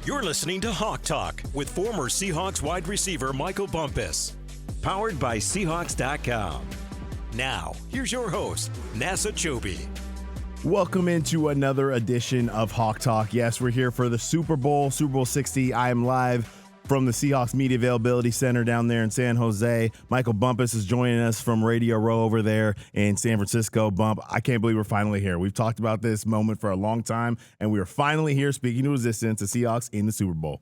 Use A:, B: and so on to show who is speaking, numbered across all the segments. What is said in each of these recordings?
A: You're listening to Hawk Talk with former Seahawks wide receiver Michael Bumpus. Powered by Seahawks.com. Now, here's your host, Nasser Kyobe.
B: Welcome into another edition of Hawk Talk. Yes, we're here for the Super Bowl 60. I am live from the Seahawks Media Availability Center down there in San Jose. Michael Bumpus is joining us from Radio Row over there in San Francisco. Bump, I can't believe we're finally here. We've talked about this moment for a long time, and we are finally here speaking to resistance, the Seahawks in the Super Bowl.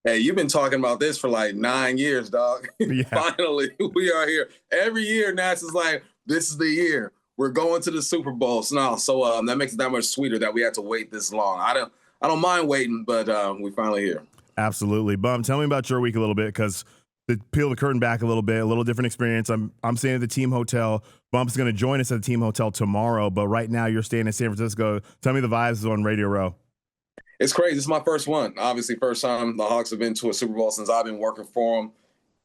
C: Hey, you've been talking about this for like 9 years, dog. Yeah. Finally, we are here. Every year, Nass is like, this is the year. We're going to the Super Bowl. So that makes it that much sweeter that we had to wait this long. I don't mind waiting, but we're finally here.
B: Absolutely. Bum, tell me about your week a little bit, because to peel the curtain back a little bit, a little different experience. I'm staying at the team hotel. Bump's going to join us at the team hotel tomorrow, but right now you're staying in San Francisco. Tell me the vibes on Radio Row.
C: It's crazy. This is my first one. Obviously, first time the Hawks have been to a Super Bowl since I've been working for them.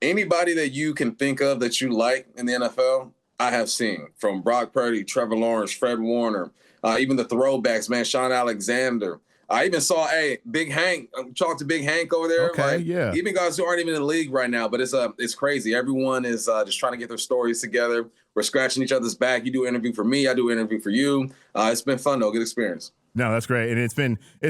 C: Anybody that you can think of that you like in the NFL, I have seen. From Brock Purdy, Trevor Lawrence, Fred Warner, even the throwbacks, man, Sean Alexander. I even saw, Big Hank. Talked to Big Hank over there.
B: Okay, yeah.
C: Even guys who aren't even in the league right now, but it's crazy. Everyone is just trying to get their stories together. We're scratching each other's back. You do an interview for me. I do an interview for you. It's been fun, though. Good experience.
B: No, that's great. And it's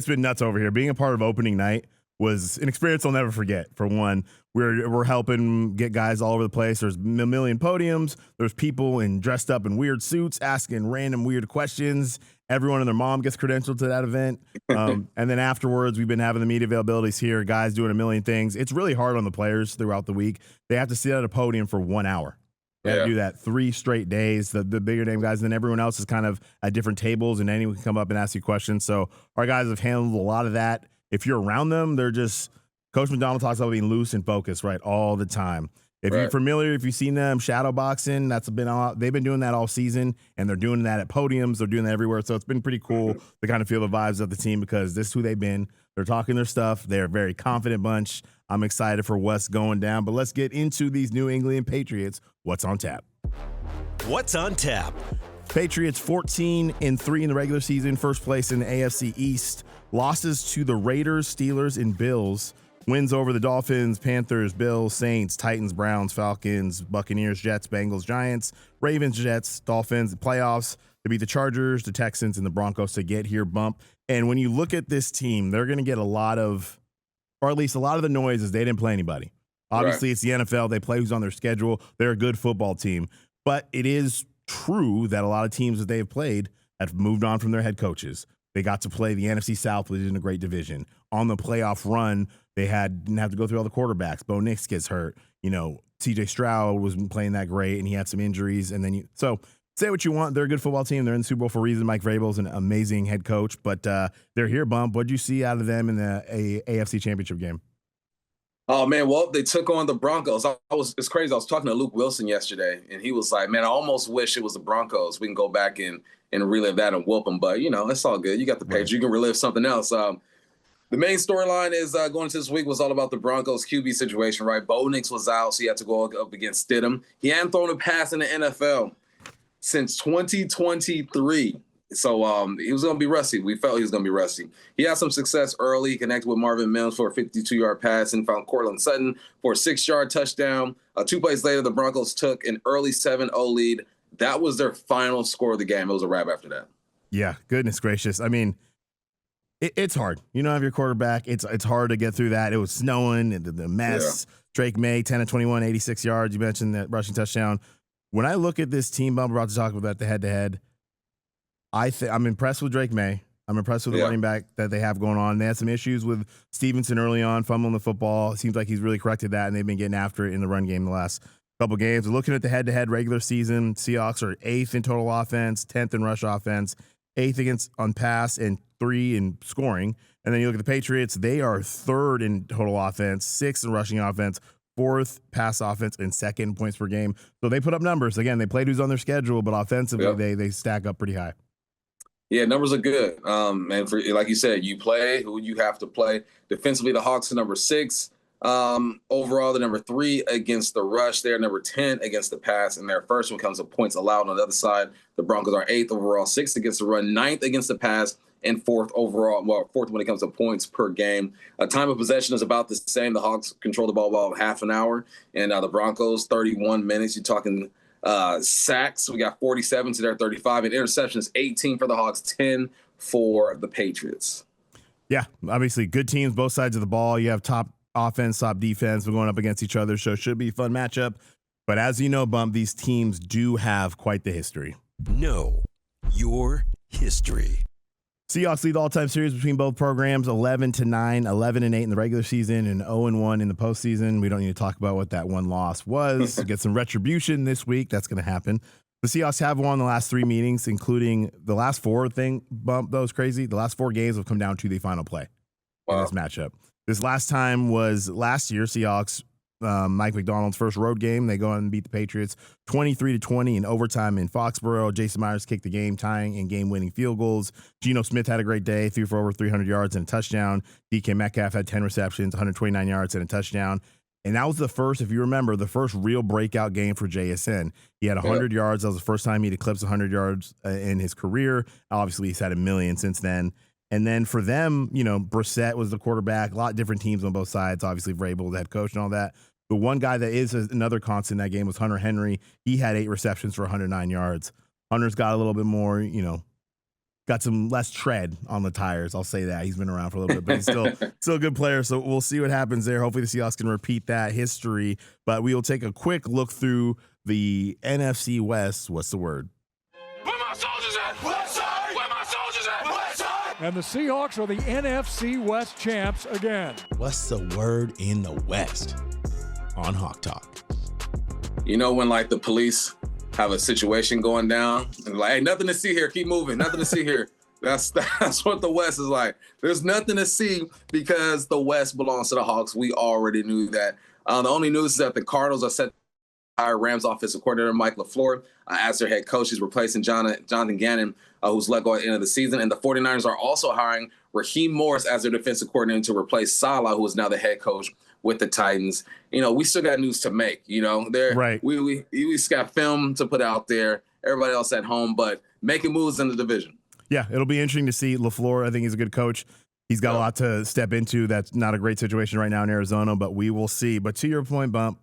B: been nuts over here. Being a part of opening night was an experience I'll never forget. For one, we're helping get guys all over the place. There's a million podiums. There's people dressed up in weird suits asking random weird questions. Everyone and their mom gets credentialed to that event. And then afterwards, we've been having the media availabilities here, guys doing a million things. It's really hard on the players throughout the week. They have to sit at a podium for 1 hour. They have to do that 3 straight days, the bigger name guys, and then everyone else is kind of at different tables, and anyone can come up and ask you questions. So our guys have handled a lot of that. If you're around them, they're just – Coach McDonald talks about being loose and focused, right, all the time. If you're familiar, if you've seen them shadow boxing, they've been doing that all season, and they're doing that at podiums. They're doing that everywhere. So it's been pretty cool to kind of feel the vibes of the team, because this is who they've been. They're talking their stuff. They're a very confident bunch. I'm excited for what's going down. But let's get into these New England Patriots. What's on tap?
A: What's on tap?
B: Patriots 14-3 in the regular season, first place in the AFC East. Losses to the Raiders, Steelers, and Bills. Wins over the Dolphins, Panthers, Bills, Saints, Titans, Browns, Falcons, Buccaneers, Jets, Bengals, Giants, Ravens, Jets, Dolphins, the playoffs to beat the Chargers, the Texans, and the Broncos to get here, Bump. And when you look at this team, they're going to get a lot of the noise is they didn't play anybody. Obviously, It's the NFL. They play who's on their schedule. They're a good football team. But it is true that a lot of teams that they have played have moved on from their head coaches. They got to play the NFC South, which is in a great division. On the playoff run, they didn't have to go through all the quarterbacks. Bo Nix gets hurt. C.J. Stroud wasn't playing that great, and he had some injuries. And then so say what you want. They're a good football team. They're in the Super Bowl for a reason. Mike Vrabel's an amazing head coach. But they're here, Bump. What did you see out of them in the AFC Championship game?
C: Oh, man, well, they took on the Broncos. It's crazy. I was talking to Luke Wilson yesterday, and he was like, man, I almost wish it was the Broncos. We can go back and relive that and whoop them. But, it's all good. You got the page. You can relive something else. The main storyline is going into this week was all about the Broncos QB situation, right? Bo Nix was out, so he had to go up against Stidham. He hadn't thrown a pass in the NFL since 2023. So he was going to be rusty. We felt he was going to be rusty. He had some success early. He connected with Marvin Mims for a 52-yard pass and found Cortland Sutton for a 6-yard touchdown. 2 plays later, the Broncos took an early 7-0 lead. That was their final score of the game. It was a wrap after that.
B: Yeah, goodness gracious. I mean, it's hard. You don't have your quarterback. It's hard to get through that. It was snowing, and the mess. Yeah. Drake May, 10-21, 86 yards. You mentioned that rushing touchdown. When I look at this team, Bump, we're about to talk about the head-to-head, I'm impressed with Drake May. I'm impressed with the running back that they have going on. They had some issues with Stevenson early on, fumbling the football. It seems like he's really corrected that, and they've been getting after it in the run game the last couple games. Looking at the head-to-head regular season, Seahawks are 8th in total offense, 10th in rush offense, 8th on pass, and 3 in scoring. And then you look at the Patriots, they are 3rd in total offense, 6th in rushing offense, 4th pass offense, and 2nd in points per game. So they put up numbers. Again, they played who's on their schedule, but offensively they stack up pretty high.
C: Yeah, numbers are good. And for, like you said, you play who you have to play. Defensively, the Hawks are number 6. Overall, they're number 3 against the rush. They're number 10 against the pass, and their first one comes to points allowed on the other side. The Broncos are 8th overall, 6th against the run, 9th against the pass, and fourth overall. Well, fourth when it comes to points per game. Time of possession is about the same. The Hawks control the ball about half an hour, and the Broncos 31 minutes. You're talking sacks. We got 47 to their 35, and interceptions 18 for the Hawks, 10 for the Patriots.
B: Yeah, obviously good teams, both sides of the ball. You have top offense, top defense. We're going up against each other, so it should be a fun matchup. But as you know, Bump, these teams do have quite the history.
A: Know your history.
B: Seahawks lead the all-time series between both programs, 11-9, 11-8 in the regular season, and 0-1 in the postseason. We don't need to talk about what that one loss was. Get some retribution this week. That's going to happen. The Seahawks have won the last 3 meetings, including the last 4 thing. Bump, that was crazy. The last 4 games have come down to the final play in this matchup. This last time was last year. Seahawks, Mike McDonald's first road game. They go and beat the Patriots 23-20 in overtime in Foxborough. Jason Myers kicked the game, tying and game-winning field goals. Geno Smith had a great day, threw for over 300 yards and a touchdown. DK Metcalf had 10 receptions, 129 yards and a touchdown. And that was the first, if you remember, the first real breakout game for JSN. He had 100 yards. That was the first time he'd eclipsed 100 yards in his career. Obviously, he's had a million since then. And then for them, you know, Brissett was the quarterback. A lot of different teams on both sides. Obviously, Vrabel, the head coach and all that. The one guy that is another constant in that game was Hunter Henry. He had 8 receptions for 109 yards. Hunter's got a little bit more, you know, got some less tread on the tires. I'll say that. He's been around for a little bit, but he's still a good player. So we'll see what happens there. Hopefully the Seahawks can repeat that history. But we will take a quick look through the NFC West. What's the word?
D: Where my soldiers at? West side. Where my soldiers at? West side.
E: And the Seahawks are the NFC West champs again.
F: What's the word in the West? On Hawk Talk.
C: You know when like the police have a situation going down and like, hey, nothing to see here. Keep moving. Nothing to see here. That's what the West is like. There's nothing to see because the West belongs to the Hawks. We already knew that. The only news is that the Cardinals are set to hire Rams offensive coordinator Mike LaFleur as their head coach. He's replacing Jonathan Gannon, who's let go at the end of the season. And the 49ers are also hiring Raheem Morris as their defensive coordinator to replace Salah, who is now the head coach with the Titans. You know, we still got news to make. You know,
B: right.
C: We just got film to put out there. Everybody else at home, but making moves in the division.
B: Yeah, it'll be interesting to see LaFleur. I think he's a good coach. He's got a lot to step into. That's not a great situation right now in Arizona, but we will see. But to your point, Bump,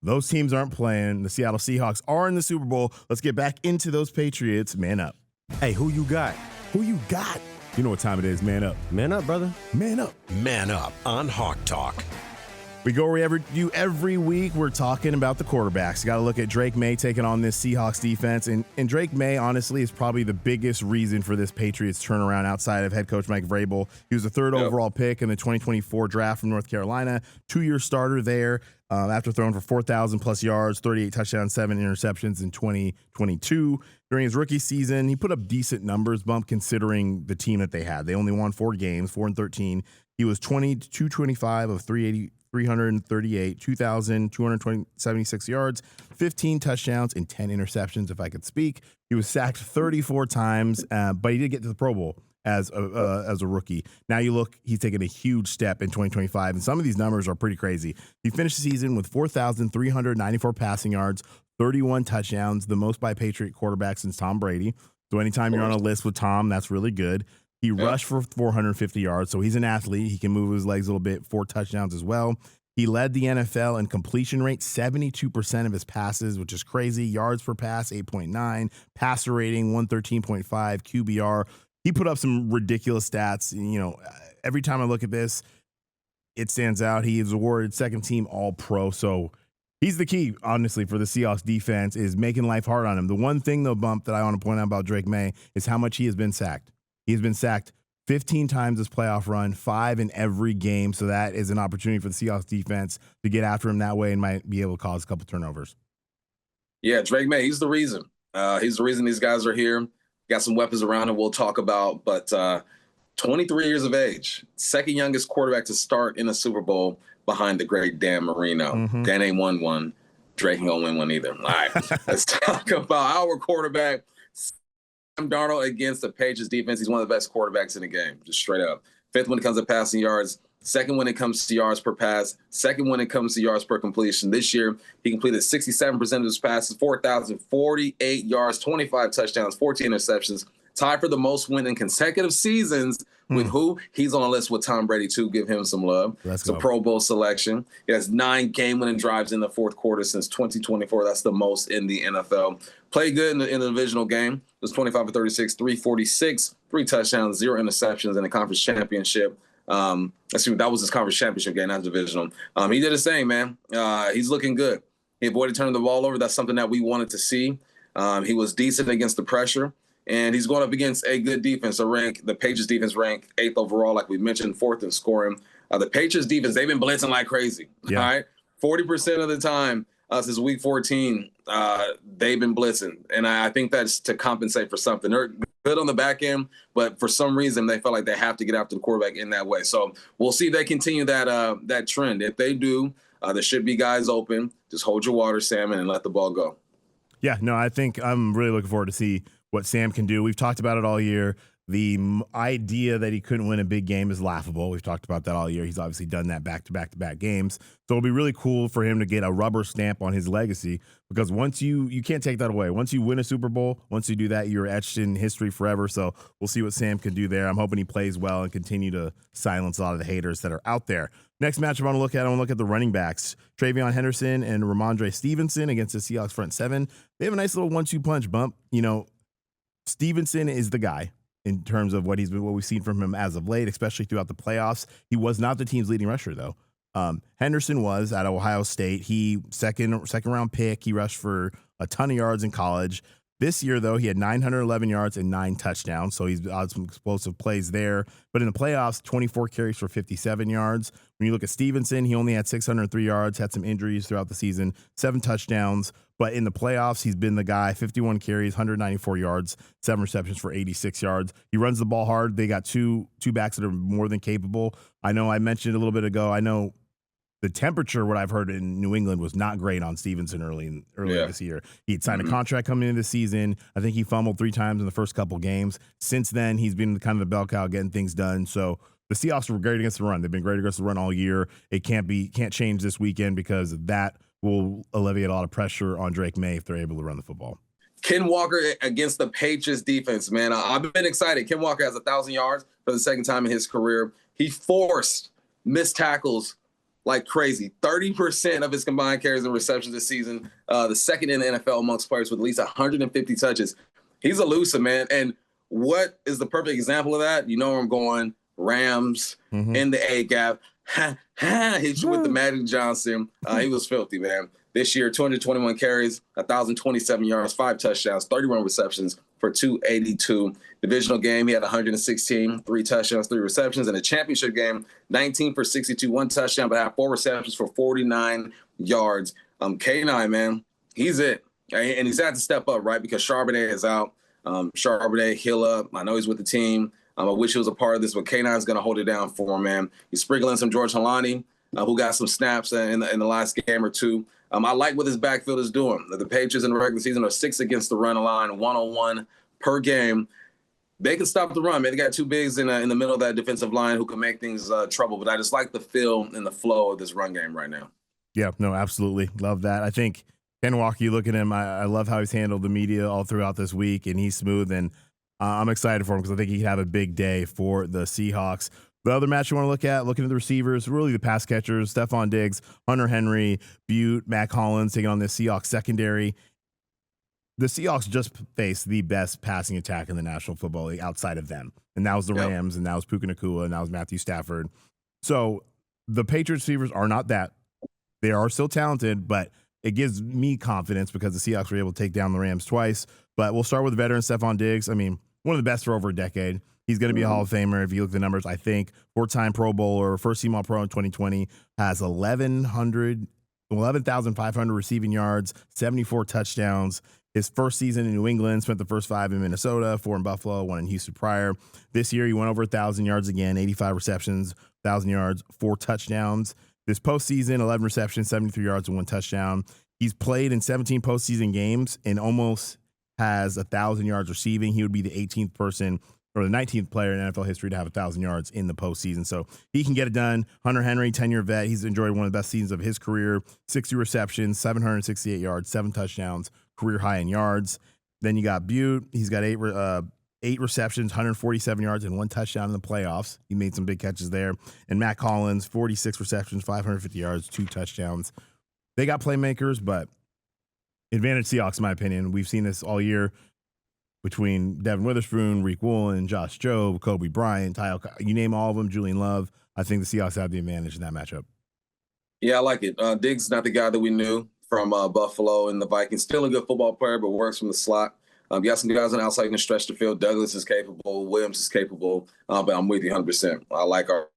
B: those teams aren't playing. The Seattle Seahawks are in the Super Bowl. Let's get back into those Patriots. Man up.
G: Hey, who you got?
B: Who you got?
G: You know what time it is. Man up. Man up, brother.
B: Man up.
A: Man up on Hawk Talk.
B: We go where we do every week. We're talking about the quarterbacks. You got to look at Drake May taking on this Seahawks defense. And Drake May, honestly, is probably the biggest reason for this Patriots turnaround outside of head coach Mike Vrabel. He was the third overall pick in the 2024 draft from North Carolina, 2-year starter there after throwing for 4,000 plus yards, 38 touchdowns, 7 interceptions in 2022. During his rookie season, he put up decent numbers, Bump, considering the team that they had. They only won 4 games, 4-13. He was 22-25 of 338, 2,276 yards, 15 touchdowns, and 10 interceptions, if I could speak. He was sacked 34 times, but he did get to the Pro Bowl as a rookie. Now you look, he's taken a huge step in 2025, and some of these numbers are pretty crazy. He finished the season with 4,394 passing yards, 31 touchdowns, the most by a Patriot quarterback since Tom Brady. So anytime you're on a list with Tom, that's really good. He rushed for 450 yards, so he's an athlete. He can move his legs a little bit, 4 touchdowns as well. He led the NFL in completion rate, 72% of his passes, which is crazy. Yards per pass, 8.9. Passer rating, 113.5. QBR. He put up some ridiculous stats. You know, every time I look at this, it stands out. He is awarded second-team All-Pro, so he's the key, honestly, for the Seahawks defense, is making life hard on him. The one thing, though, Bump, that I want to point out about Drake May is how much he has been sacked. He has been sacked 15 times this playoff run, 5 in every game. So that is an opportunity for the Seahawks defense to get after him that way and might be able to cause a couple turnovers.
C: Yeah, Drake May, he's the reason. He's the reason these guys are here. Got some weapons around him we'll talk about, but 23 years of age, second youngest quarterback to start in a Super Bowl behind the great Dan Marino. Dan ain't won one. Drake ain't gonna win one either. All right, let's talk about our quarterback. Darnold against the Patriots defense. He's one of the best quarterbacks in the game, just straight up. 5th when it comes to passing yards, 2nd when it comes to yards per pass, 2nd when it comes to yards per completion. This year, he completed 67% of his passes, 4,048 yards, 25 touchdowns, 14 interceptions, tied for the most win in consecutive seasons. With who? He's on a list with Tom Brady, too. Give him some love. It's a Pro Bowl selection. He has 9 game-winning drives in the fourth quarter since 2024. That's the most in the NFL. Played good in the divisional game. It was 25 for 36, 346, 3 touchdowns, 0 interceptions in the conference championship. That was his conference championship game, not divisional. He did his thing, man. He's looking good. He avoided turning the ball over. That's something that we wanted to see. He was decent against the pressure. And he's going up against a good defense. The Patriots defense ranked 8th overall, like we mentioned, 4th in scoring. The Patriots defense, they've been blitzing like crazy. Yeah. All right, 40% of the time since week 14, they've been blitzing, and I think that's to compensate for something. They're good on the back end, but for some reason they felt like they have to get after the quarterback in that way. So we'll see if they continue that trend. If they do, there should be guys open. Just hold your water, Salmon, and let the ball go.
B: Yeah, no, I think I'm really looking forward to see what Sam can do. We've talked about it all year. The idea that he couldn't win a big game is laughable. We've talked about that all year. He's obviously done that back-to-back games. So it'll be really cool for him to get a rubber stamp on his legacy, because once you can't take that away. Once you win a Super Bowl, once you do that, you're etched in history forever. So we'll see what Sam can do there. I'm hoping he plays well and continue to silence a lot of the haters that are out there. Next match I want to look at the running backs. Travion Henderson and Ramondre Stevenson against the Seahawks front seven. They have a nice little 1-2 punch bump. You know, Stevenson is the guy in terms of what we've seen from him as of late, especially throughout the playoffs. He was not the team's leading rusher, though. Henderson was at Ohio State. He second round pick. He rushed for a ton of yards in college. This year, though, he had 911 yards and 9 touchdowns, so he's had some explosive plays there. But in the playoffs, 24 carries for 57 yards. When you look at Stevenson, he only had 603 yards, had some injuries throughout the season, 7 touchdowns. But in the playoffs, he's been the guy, 51 carries, 194 yards, 7 receptions for 86 yards. He runs the ball hard. They got two backs that are more than capable. I know I mentioned a little bit ago, I know the temperature, what I've heard in New England, was not great on Stevenson earlier this year. He'd signed a contract coming into the season. I think he fumbled 3 times in the first couple games. Since then, he's been kind of the bell cow getting things done. So the Seahawks were great against the run. They've been great against the run all year. It can't change this weekend, because that will alleviate a lot of pressure on Drake May if they're able to run the football.
C: Ken Walker against the Patriots defense, man. I've been excited. Ken Walker has 1,000 yards for the second time in his career. He forced missed tackles like crazy. 30% of his combined carries and receptions this season, the second in the NFL amongst players with at least 150 touches. He's elusive, man. And what is the perfect example of that? You know where I'm going. Rams in the A-gap. Hit you with the Magic Johnson. He was filthy, man. This year, 221 carries, 1,027 yards, 5 touchdowns, 31 receptions for 282. Divisional game, he had 116, 3 touchdowns, 3 receptions. In the championship game, 19 for 62, 1 touchdown, but had 4 receptions for 49 yards. K9, man, he's it. And he's had to step up, right? Because Charbonnet is out. Charbonnet, heal up. I know he's with the team. I wish he was a part of this, but K9's going to hold it down for him, man. He's sprinkling some George Holani, who got some snaps in the last game or two. I like what his backfield is doing. The Patriots in the regular season are 6th against the run line, 101 per game. They can stop the run, man. They got 2 bigs in the middle of that defensive line who can make things trouble. But I just like the feel and the flow of this run game right now.
B: Yeah, no, absolutely. Love that. I think Ken Walker, you look at him, I love how he's handled the media all throughout this week, and he's smooth, and I'm excited for him because I think he can have a big day for the Seahawks. The other match you want to look at, looking at the receivers, really the pass catchers, Stephon Diggs, Hunter Henry, Butte, Mac Hollins taking on this Seahawks secondary. The Seahawks just faced the best passing attack in the National Football League outside of them. And that was the Rams, and that was Puka Nacua, and that was Matthew Stafford. So the Patriots receivers are not that. They are still talented, but it gives me confidence because the Seahawks were able to take down the Rams twice. But we'll start with the veteran Stephon Diggs. I mean, one of the best for over a decade. He's going to be a Hall of Famer. If you look at the numbers, I think 4-time Pro Bowler, first team All-Pro in 2020, has 11,500 receiving yards, 74 touchdowns. His first season in New England, spent the first 5 in Minnesota, 4 in Buffalo, 1 in Houston prior. This year, he went over 1,000 yards again, 85 receptions, 1,000 yards, 4 touchdowns. This postseason, 11 receptions, 73 yards, and 1 touchdown. He's played in 17 postseason games and almost has 1,000 yards receiving. He would be the 18th person or the 19th player in NFL history to have 1,000 yards in the postseason. So he can get it done. Hunter Henry, 10-year vet. He's enjoyed one of the best seasons of his career. 60 receptions, 768 yards, 7 touchdowns, career high in yards. Then you got Butte. He's got 8 8 receptions, 147 yards, and 1 touchdown in the playoffs. He made some big catches there. And Matt Collins, 46 receptions, 550 yards, 2 touchdowns. They got playmakers, but advantage Seahawks, in my opinion. We've seen this all year between Devin Witherspoon, Reek Woolen, Josh Jobe, Kobe Bryant, you name all of them, Julian Love. I think the Seahawks have the advantage in that matchup. Yeah,
C: I like it. Diggs not the guy that we knew from Buffalo and the Vikings. Still a good football player, but works from the slot. You got some guys on the outside who can stretch the field. Douglas is capable. Williams is capable. But I'm with you 100%. I like our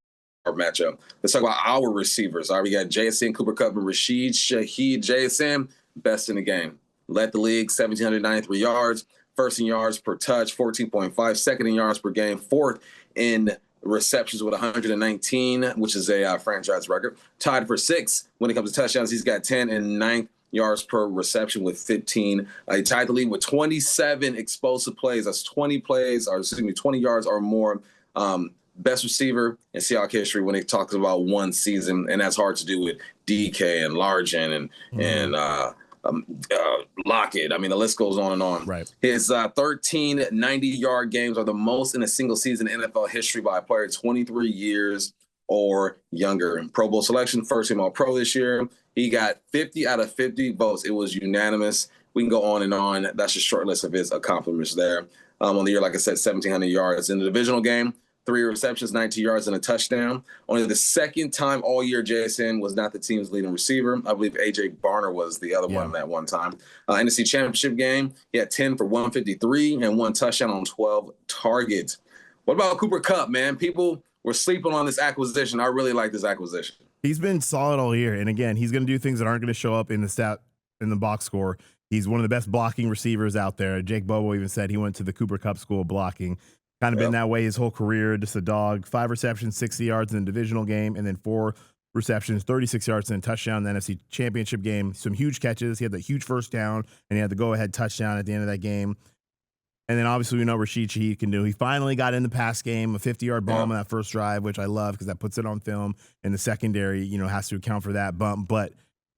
C: matchup. Let's talk about our receivers. All right, we got JSN, Cooper Kupp, and Rashid Shaheed. JSN, best in the game. Led the league, 1,793 yards. First in yards per touch, 14.5. Second in yards per game. Fourth in receptions with 119, which is a franchise record. Tied for 6th when it comes to touchdowns. He's got 10 and 9th yards per reception with 15. He tied the league with 27 explosive plays. That's 20 yards or more. Best receiver in Seahawks history when it talks about one season, and that's hard to do with DK and Largent and Lockett. I mean, the list goes on and on.
B: Right.
C: His 13 90-yard games are the most in a single season in NFL history by a player 23 years or younger. Pro Bowl selection, first team All-Pro this year. He got 50 out of 50 votes. It was unanimous. We can go on and on. That's a short list of his accomplishments there. On the year, like I said, 1,700 yards. In the divisional game, 3 receptions, 19 yards, and a touchdown. Only the second time all year JSN was not the team's leading receiver. I believe A.J. Barner was the other one that one time. NFC Championship game, he had 10 for 153 and 1 touchdown on 12 targets. What about Cooper Kupp, man? People were sleeping on this acquisition. I really like this acquisition.
B: He's been solid all year. And again, he's going to do things that aren't going to show up in the box score. He's one of the best blocking receivers out there. Jake Bobo even said he went to the Cooper Kupp school of blocking. Kind of been that way his whole career, just a dog. 5 receptions, 60 yards in the divisional game, and then 4 receptions, 36 yards, and a touchdown in the NFC Championship game. Some huge catches. He had the huge first down, and he had the go-ahead touchdown at the end of that game. And then obviously we know Rashid Shaheed can do. He finally got in the pass game, a 50-yard bomb on that first drive, which I love because that puts it on film, and the secondary, has to account for that bump. But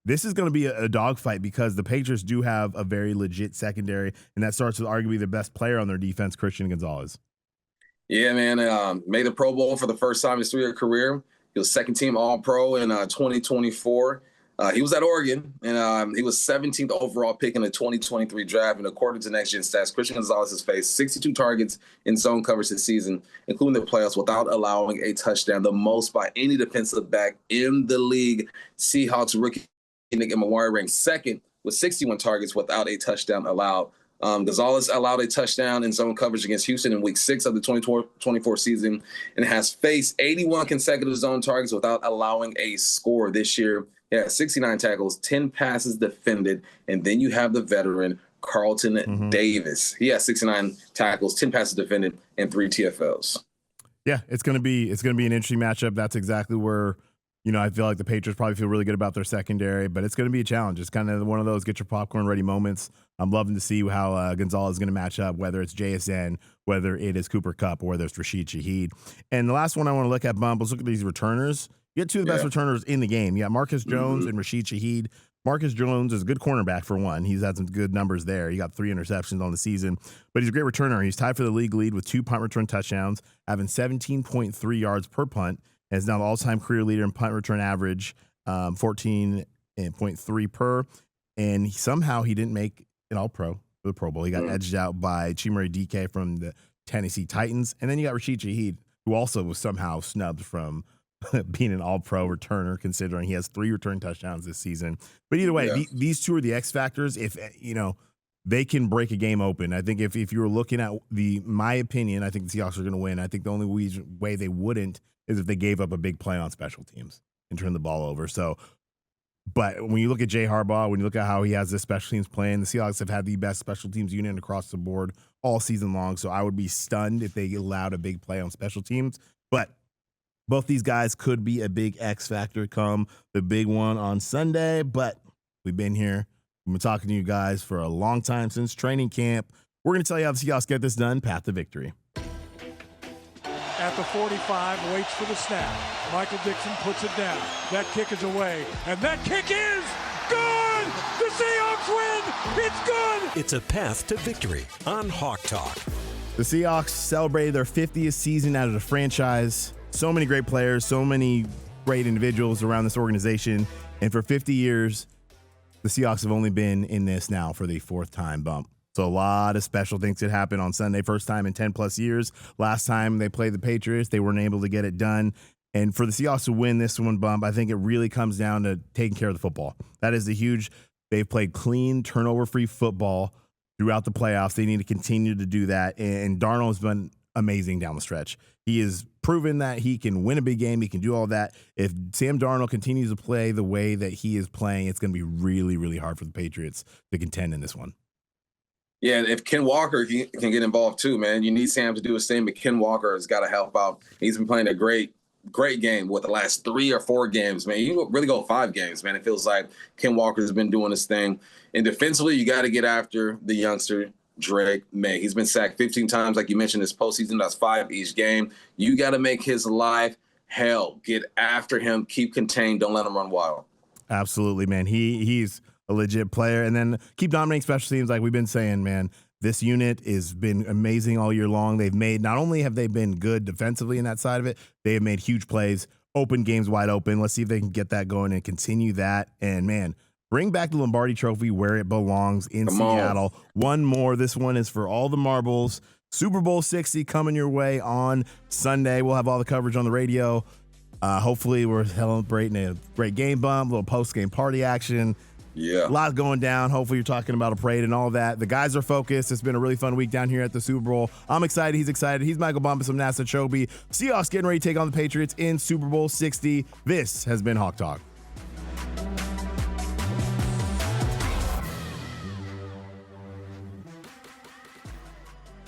B: this is going to be a dogfight because the Patriots do have a very legit secondary, and that starts with arguably the best player on their defense, Christian Gonzalez.
C: Yeah, man. Made the Pro Bowl for the first time in his 3-year career. He was second-team All-Pro in 2024. He was at Oregon, and he was 17th overall pick in the 2023 draft. And according to Next Gen Stats, Christian Gonzalez has faced 62 targets in zone coverage this season, including the playoffs, without allowing a touchdown, the most by any defensive back in the league. Seahawks rookie Nick McGuire ranked second with 61 targets without a touchdown allowed. Gonzalez allowed a touchdown in zone coverage against Houston in Week 6 of the 2024 season and has faced 81 consecutive zone targets without allowing a score this year. He had 69 tackles, 10 passes defended, and then you have the veteran Carlton Davis. He has 69 tackles, 10 passes defended, and 3 TFLs.
B: Yeah, it's gonna be an interesting matchup. That's exactly where I feel like the Patriots probably feel really good about their secondary, but it's going to be a challenge. It's kind of one of those get your popcorn ready moments. I'm loving to see how Gonzalez is going to match up, whether it's JSN, whether it is Cooper Kupp, or whether it's Rashid Shaheed. And the last one I want to look at, Bump, let's look at these returners. You got 2 of the best returners in the game. You got Marcus Jones and Rashid Shaheed. Marcus Jones is a good cornerback for one. He's had some good numbers there. He got 3 interceptions on the season, but he's a great returner. He's tied for the league lead with 2 punt return touchdowns, having 17.3 yards per punt. And is now the all-time career leader in punt return average, 14.3 per. And somehow he didn't make an All-Pro for the Pro Bowl. He got edged out by Chimere DK from the Tennessee Titans. And then you got Rashid Shaheed, who also was somehow snubbed from being an All-Pro returner, considering he has 3 return touchdowns this season. But either way, these 2 are the X factors. If, they can break a game open. I think if you were looking at my opinion, I think the Seahawks are going to win. I think the only way they wouldn't is if they gave up a big play on special teams and turned the ball over. So, but when you look at Jay Harbaugh, when you look at how he has this special teams plan, the Seahawks have had the best special teams unit across the board all season long. So I would be stunned if they allowed a big play on special teams. But both these guys could be a big X factor come the big one on Sunday. But we've been here. We've been talking to you guys for a long time since training camp. We're going to tell you how the Seahawks get this done. Path to victory.
E: At the 45, waits for the snap. Michael Dixon puts it down. That kick is away, and that kick is good! The Seahawks win! It's good!
A: It's a path to victory on Hawk Talk.
B: The Seahawks celebrated their 50th season out of the franchise. So many great players, so many great individuals around this organization. And for 50 years, the Seahawks have only been in this now for the 4th time bump. So a lot of special things that happened on Sunday. First time in 10 plus years. Last time they played the Patriots, they weren't able to get it done. And for the Seahawks to win this one bump, I think it really comes down to taking care of the football. That is the huge, they've played clean, turnover-free football throughout the playoffs. They need to continue to do that. And Darnold has been amazing down the stretch. He has proven that he can win a big game. He can do all that. If Sam Darnold continues to play the way that he is playing, it's going to be really, really hard for the Patriots to contend in this one.
C: Yeah, and if Ken Walker can get involved too, man, you need Sam to do his thing, but Ken Walker has got to help out. He's been playing a great game with the last 3 or 4 games, man. You can really go 5 games, man. It feels like Ken Walker has been doing his thing. And defensively, you got to get after the youngster, Drake May. He's been sacked 15 times, like you mentioned, this postseason. That's 5 each game. You got to make his life hell. Get after him. Keep contained. Don't let him run wild.
B: Absolutely, man. He's a legit player. And then keep dominating special teams like we've been saying, man. This unit has been amazing all year long. They've made, not only have they been good defensively in that side of it, they have made huge plays, open games wide open. Let's see if they can get that going and continue that. And, man, bring back the Lombardi Trophy where it belongs in Seattle. One more. This one is for all the marbles. Super Bowl 60 coming your way on Sunday. We'll have all the coverage on the radio. Hopefully we're celebrating a great game bump, a little post-game party action.
C: Yeah.
B: A lot going down. Hopefully you're talking about a parade and all that. The guys are focused. It's been a really fun week down here at the Super Bowl. I'm excited. He's excited. He's Michael Bumpus from Nasser Kyobe. Seahawks getting ready to take on the Patriots in Super Bowl 60. This has been Hawk Talk.